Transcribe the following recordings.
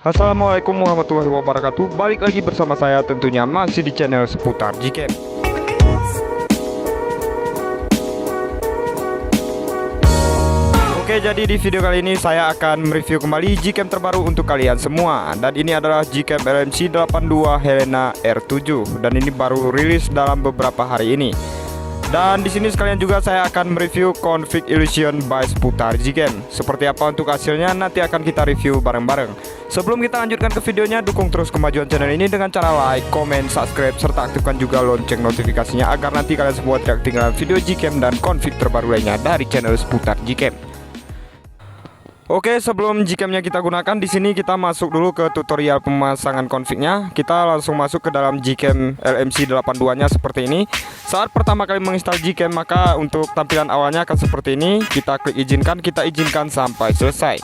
Assalamualaikum warahmatullahi wabarakatuh. Balik lagi bersama saya tentunya masih di channel seputar Gcam. Oke, jadi di video kali ini saya akan mereview kembali Gcam terbaru untuk kalian semua. Dan ini adalah Gcam LMC 82 Helena R7 dan ini baru rilis dalam beberapa hari ini. Dan di sini sekalian juga saya akan mereview config illusion by seputar Gcam. Seperti apa untuk hasilnya nanti akan kita review bareng-bareng. Sebelum kita lanjutkan ke videonya, dukung terus kemajuan channel ini dengan cara like, comment, subscribe, serta aktifkan juga lonceng notifikasinya agar nanti kalian semua tidak ketinggalan video Gcam dan config terbaru lainnya dari channel seputar Gcam. Oke, sebelum Gcam-nya kita gunakan, di sini kita masuk dulu ke tutorial pemasangan config-nya. Kita langsung masuk ke dalam Gcam LMC 82-nya seperti ini. Saat pertama kali menginstal Gcam, maka untuk tampilan awalnya akan seperti ini. Kita klik izinkan, kita izinkan sampai selesai.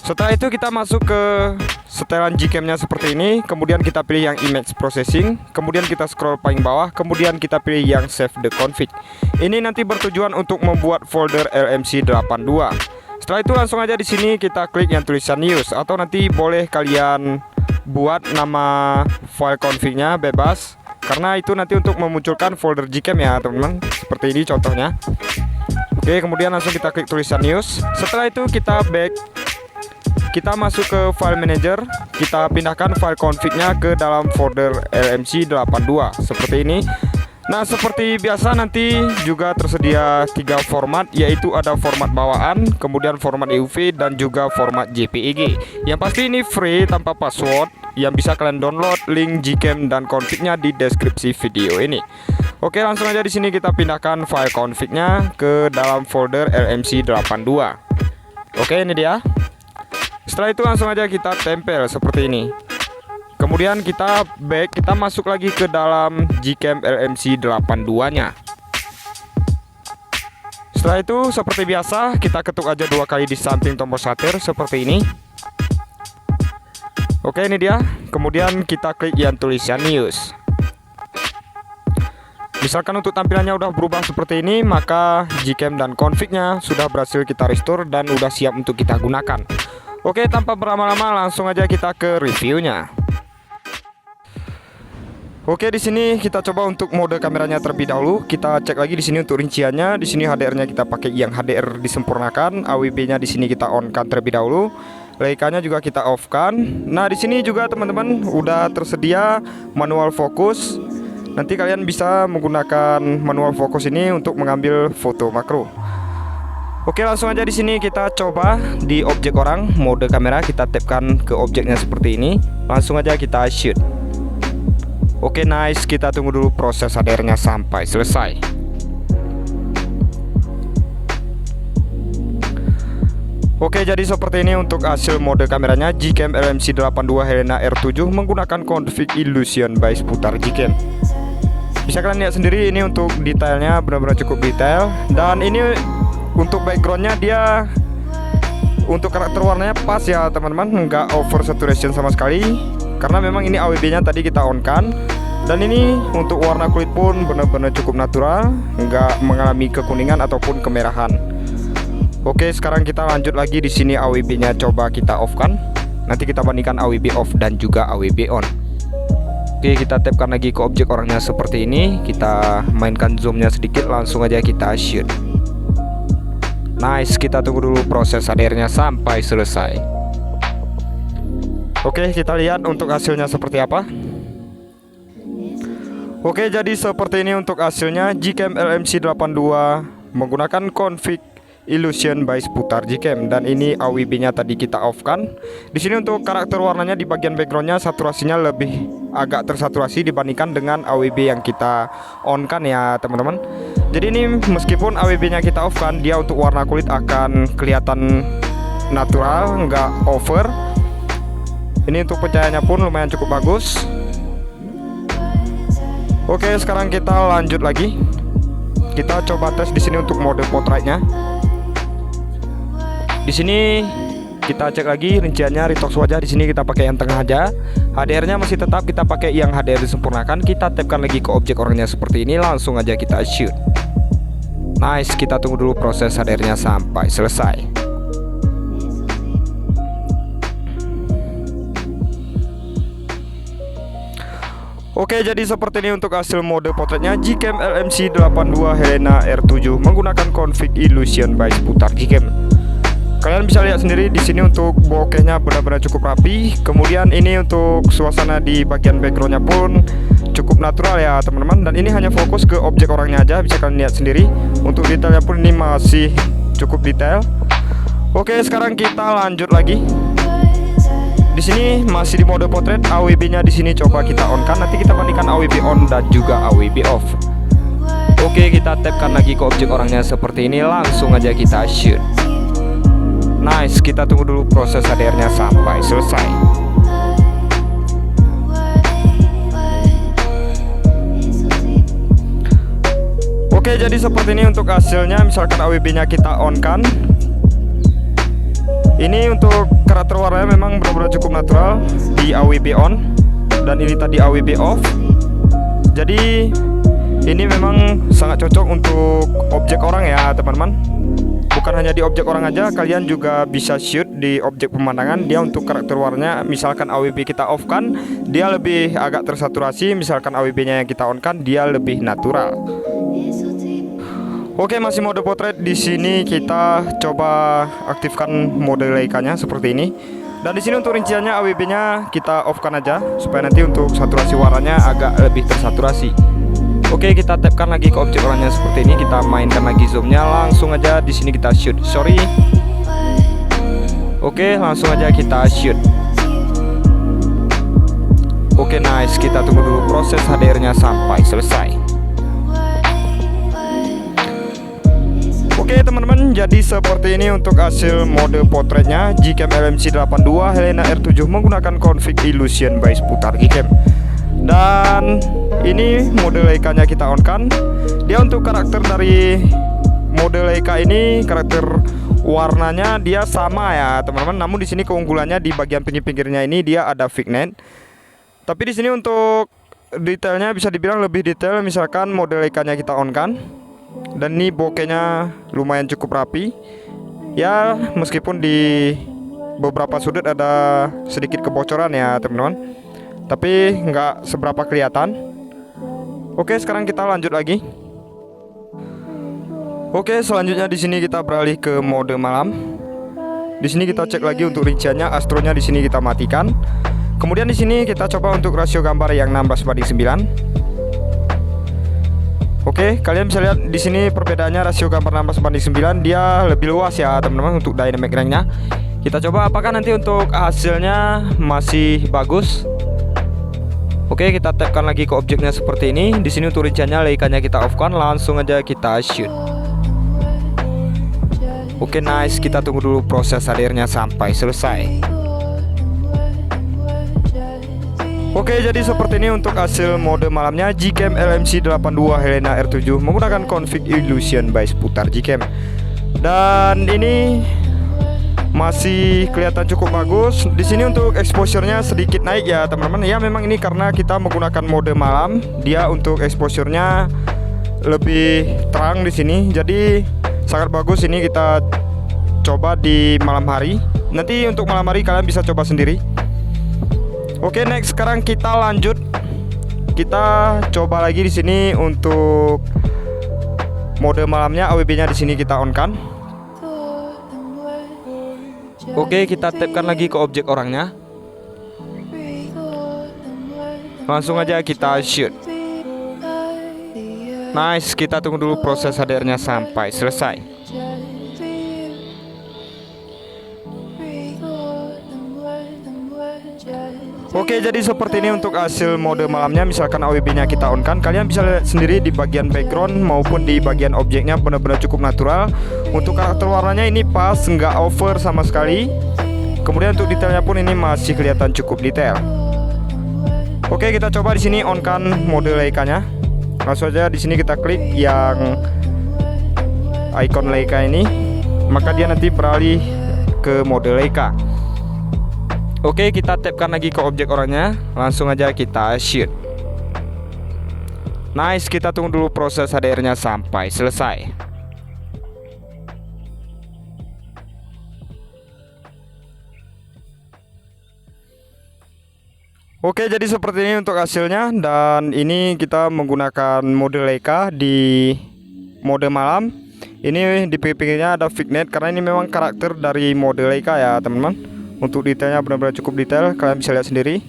Setelah itu kita masuk ke setelan Gcam-nya seperti ini. Kemudian kita pilih yang image processing. Kemudian kita scroll paling bawah. Kemudian kita pilih yang save the config. Ini nanti bertujuan untuk membuat folder LMC 82. Setelah itu langsung aja di sini kita klik yang tulisan use, atau nanti boleh kalian buat nama file config-nya bebas, karena itu nanti untuk memunculkan folder Gcam ya teman-teman. Seperti ini contohnya. Oke, kemudian langsung kita klik tulisan use. Setelah itu kita back, kita masuk ke file manager, kita pindahkan file config-nya ke dalam folder LMC 82 seperti ini. Nah, seperti biasa nanti juga tersedia 3 format, yaitu ada format bawaan, kemudian format EUV, dan juga format JPEG. Yang pasti ini free tanpa password, yang bisa kalian download link Gcam dan config-nya di deskripsi video ini. Oke, langsung aja di sini kita pindahkan file config-nya ke dalam folder LMC 82. Oke, ini dia. Setelah itu langsung aja kita tempel seperti ini. Kemudian kita back, kita masuk lagi ke dalam Gcam LMC 82-nya. Setelah itu seperti biasa kita ketuk aja 2 kali di samping tombol shutter seperti ini. Oke, ini dia. Kemudian kita klik yang tulisan use. Misalkan untuk tampilannya udah berubah seperti ini, maka Gcam dan config-nya sudah berhasil kita restore dan udah siap untuk kita gunakan. Oke, tanpa berlama-lama langsung aja kita ke reviewnya. Oke, di sini kita coba untuk mode kameranya terlebih dahulu. Kita cek lagi di sini untuk rinciannya. Di sini HDR-nya kita pakai yang HDR disempurnakan. AWB-nya di sini kita on-kan terlebih dahulu. Leica-nya juga kita off-kan. Nah, di sini juga teman-teman udah tersedia manual fokus. Nanti kalian bisa menggunakan manual fokus ini untuk mengambil foto makro. Oke, langsung aja di sini kita coba di objek orang, mode kamera kita tapkan ke objeknya seperti ini. Langsung aja kita shoot. Oke, nice, kita tunggu dulu proses HDR-nya sampai selesai. Oke, jadi seperti ini untuk hasil mode kameranya Gcam LMC 82 Helena R7 menggunakan config illusion by seputar Gcam. Bisa kalian lihat sendiri ini untuk detailnya benar-benar cukup detail. Dan ini untuk backgroundnya dia untuk karakter warnanya pas ya teman-teman, nggak over saturation sama sekali. Karena memang ini AWB-nya tadi kita on kan. Dan ini untuk warna kulit pun benar-benar cukup natural, nggak mengalami kekuningan ataupun kemerahan. Oke, sekarang kita lanjut lagi di sini AWB-nya coba kita off kan. Nanti kita bandingkan AWB off dan juga AWB on. Oke, kita tapkan lagi ke objek orangnya seperti ini. Kita mainkan zoomnya sedikit, langsung aja kita shoot. Nice, kita tunggu dulu proses HDR-nya sampai selesai. Oke, kita lihat untuk hasilnya seperti apa. Oke, jadi seperti ini untuk hasilnya Gcam LMC 82 menggunakan config illusion by seputar Gcam, dan ini AWB-nya tadi kita off kan. Di sini untuk karakter warnanya di bagian backgroundnya saturasinya lebih agak tersaturasi dibandingkan dengan AWB yang kita on kan ya teman-teman. Jadi ini meskipun AWB-nya kita off kan, dia untuk warna kulit akan kelihatan natural, nggak over. Ini untuk pencahayaannya pun lumayan cukup bagus. Oke, sekarang kita lanjut lagi. Kita coba tes di sini untuk mode portraitnya. Di sini kita cek lagi rinciannya retox wajah. Di sini kita pakai yang tengah aja. HDR-nya masih tetap kita pakai yang HDR disempurnakan. Kita tapkan lagi ke objek orangnya seperti ini. Langsung aja kita shoot. Nice, kita tunggu dulu proses HDR-nya sampai selesai. Oke, jadi seperti ini untuk hasil mode potretnya Gcam LMC 82 Helena R7 menggunakan config Illusion by seputar Gcam. Kalian bisa lihat sendiri di sini untuk bokehnya benar-benar cukup rapi. Kemudian ini untuk suasana di bagian backgroundnya pun cukup natural ya teman-teman. Dan ini hanya fokus ke objek orangnya aja, bisa kalian lihat sendiri. Untuk detailnya pun ini masih cukup detail. Oke, sekarang kita lanjut lagi. Di sini masih di mode potret, AWB-nya di sini coba kita on kan. Nanti kita bandingkan AWB on dan juga AWB off. Oke, kita tapkan lagi ke objek orangnya seperti ini, langsung aja kita shoot. Nice, kita tunggu dulu proses HDR-nya sampai selesai. Oke, jadi seperti ini untuk hasilnya. Misalkan AWB-nya kita on kan. Ini untuk karakter warnanya memang benar-benar cukup natural di AWB on, dan ini tadi AWB off. Jadi ini memang sangat cocok untuk objek orang ya teman-teman. Bukan hanya di objek orang aja, kalian juga bisa shoot di objek pemandangan. Dia untuk karakter warnanya, misalkan AWB kita off kan, dia lebih agak tersaturasi. Misalkan AWB-nya yang kita on kan, dia lebih natural. Oke, masih mode potret. Di sini kita coba aktifkan mode Leica-nya seperti ini. Dan di sini untuk rinciannya AWB-nya kita off-kan aja supaya nanti untuk saturasi warnanya agak lebih tersaturasi. Oke, kita tapkan lagi ke objek orangnya seperti ini. Kita mainkan lagi zoom-nya, langsung aja di sini kita shoot. Sorry. Oke, langsung aja kita shoot. Oke, nice. Kita tunggu dulu proses HDR-nya sampai selesai. Oke teman-teman, jadi seperti ini untuk hasil mode potretnya Gcam LMC 82 Helena R7 menggunakan config Illusion by seputar Gcam. Dan ini mode Leica-nya kita on kan. Dia untuk karakter dari mode Leica ini, karakter warnanya dia sama ya teman-teman. Namun di sini keunggulannya di bagian pinggir-pinggirnya ini dia ada vignette. Tapi di sini untuk detailnya bisa dibilang lebih detail. Misalkan mode Leica-nya kita on kan. Dan ini bokehnya lumayan cukup rapi. Ya, meskipun di beberapa sudut ada sedikit kebocoran ya teman-teman, tapi nggak seberapa kelihatan. Oke, sekarang kita lanjut lagi. Oke, selanjutnya di sini kita beralih ke mode malam. Di sini kita cek lagi untuk rinciannya, astronya di sini kita matikan. Kemudian di sini kita coba untuk rasio gambar yang 16:9. Oke, kalian bisa lihat di sini perbedaannya rasio gambar 16:9, dia lebih luas ya teman-teman untuk dynamic range-nya. Kita coba apakah nanti untuk hasilnya masih bagus. Oke, kita tapkan lagi ke objeknya seperti ini. Di sini untuk rinciannya Leica-nya kita off-kan, langsung aja kita shoot. Oke, nice. Kita tunggu dulu proses HDR-nya sampai selesai. Oke, jadi seperti ini untuk hasil mode malamnya Gcam LMC 82 Helena R7 menggunakan config Illusion by seputar Gcam. Dan ini masih kelihatan cukup bagus. Di sini untuk exposure-nya sedikit naik ya teman-teman. Ya memang ini karena kita menggunakan mode malam, dia untuk exposure-nya lebih terang di sini. Jadi sangat bagus. Ini kita coba di malam hari. Nanti untuk malam hari kalian bisa coba sendiri. Oke, next sekarang kita lanjut. Kita coba lagi di sini untuk mode malamnya, AWB-nya di sini kita on kan. Oke, kita tapkan lagi ke objek orangnya. Langsung aja kita shoot. Nice, kita tunggu dulu proses HDR-nya sampai selesai. Oke, jadi seperti ini untuk hasil mode malamnya. Misalkan AWB-nya kita on kan, kalian bisa lihat sendiri di bagian background maupun di bagian objeknya benar-benar cukup natural. Untuk karakter warnanya ini pas, nggak over sama sekali. Kemudian untuk detailnya pun ini masih kelihatan cukup detail. Oke, kita coba di sini on kan mode Leica-nya. Langsung aja di sini kita klik yang icon Leica ini, maka dia nanti beralih ke mode Leica. Oke, kita tapkan lagi ke objek orangnya, langsung aja kita shoot. Nice, kita tunggu dulu proses HDR-nya sampai selesai. Oke, jadi seperti ini untuk hasilnya, dan ini kita menggunakan mode Leica di mode malam. Ini di pinggirnya ada vignette karena ini memang karakter dari mode Leica ya teman-teman. Untuk detailnya benar-benar cukup detail, kalian bisa lihat sendiri.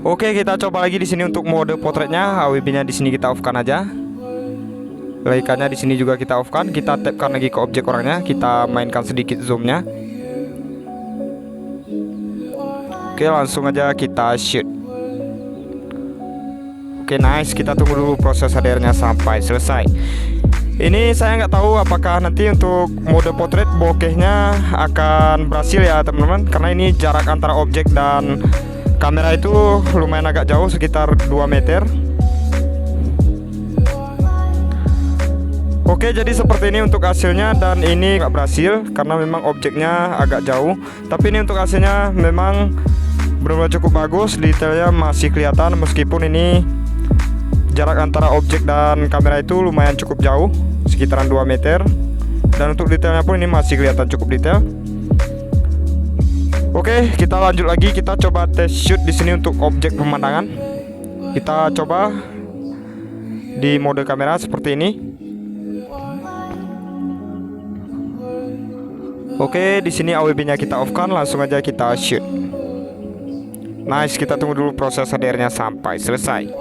Oke, kita coba lagi di sini untuk mode potretnya. AWP-nya di sini kita off-kan aja. Leica-nya di sini juga kita off-kan. Kita tap-kan lagi ke objek orangnya, kita mainkan sedikit zoom-nya. Oke, langsung aja kita shoot. Oke, nice. Kita tunggu dulu proses HDR-nya sampai selesai. Ini saya nggak tahu apakah nanti untuk mode potret bokehnya akan berhasil ya teman-teman, karena ini jarak antara objek dan kamera itu lumayan agak jauh, sekitar 2 meter. Oke, jadi seperti ini untuk hasilnya, dan ini nggak berhasil karena memang objeknya agak jauh. Tapi ini untuk hasilnya memang benar-benar cukup bagus, detailnya masih kelihatan meskipun ini jarak antara objek dan kamera itu lumayan cukup jauh, sekitaran 2 meter. Dan untuk detailnya pun ini masih kelihatan cukup detail. Oke, kita lanjut lagi, kita coba tes shoot di sini untuk objek pemandangan. Kita coba di mode kamera seperti ini. Oke, di sini AWP-nya kita off-kan, langsung aja kita shoot. Nice, kita tunggu dulu proses HDR-nya sampai selesai.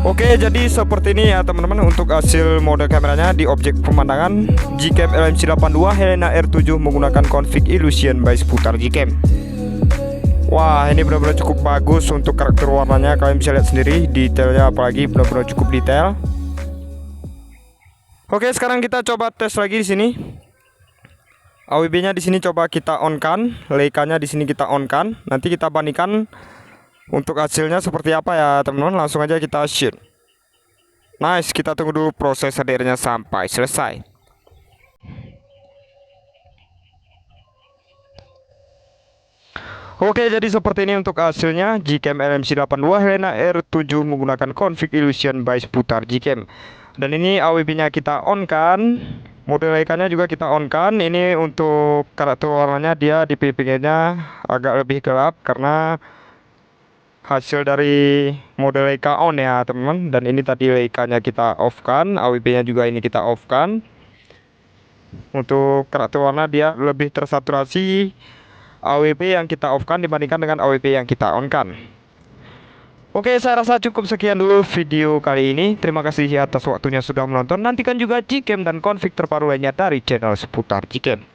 Oke, jadi seperti ini ya teman-teman untuk hasil mode kameranya di objek pemandangan Gcam LMC82 Helena R7 menggunakan config Illusion by seputar Gcam. Wah, ini benar-benar cukup bagus untuk karakter warnanya, kalian bisa lihat sendiri detailnya, apalagi benar-benar cukup detail. Oke, sekarang kita coba tes lagi di sini. AWP-nya di sini coba kita on-kan, Leica-nya di sini kita on-kan. Nanti kita bandingkan untuk hasilnya seperti apa ya teman-teman. Langsung aja kita shoot. Nice, kita tunggu dulu proses HDR-nya sampai selesai. Oke, jadi seperti ini untuk hasilnya Gcam LMC82 Helena R7 menggunakan config Illusion by seputar Gcam. Dan ini AWP-nya kita on-kan, mode Leica-nya juga kita on-kan. Ini untuk karakter warnanya, dia di pinggirnya agak lebih gelap karena hasil dari mode Leica on ya teman-teman. Dan ini tadi Leica-nya kita off-kan, AWP-nya juga ini kita off-kan. Untuk karakter warna dia lebih tersaturasi AWP yang kita off-kan dibandingkan dengan AWP yang kita on-kan. Oke, saya rasa cukup sekian dulu video kali ini. Terima kasih atas waktunya sudah menonton. Nantikan juga Gcam dan config terbaru lainnya dari channel seputar Gcam.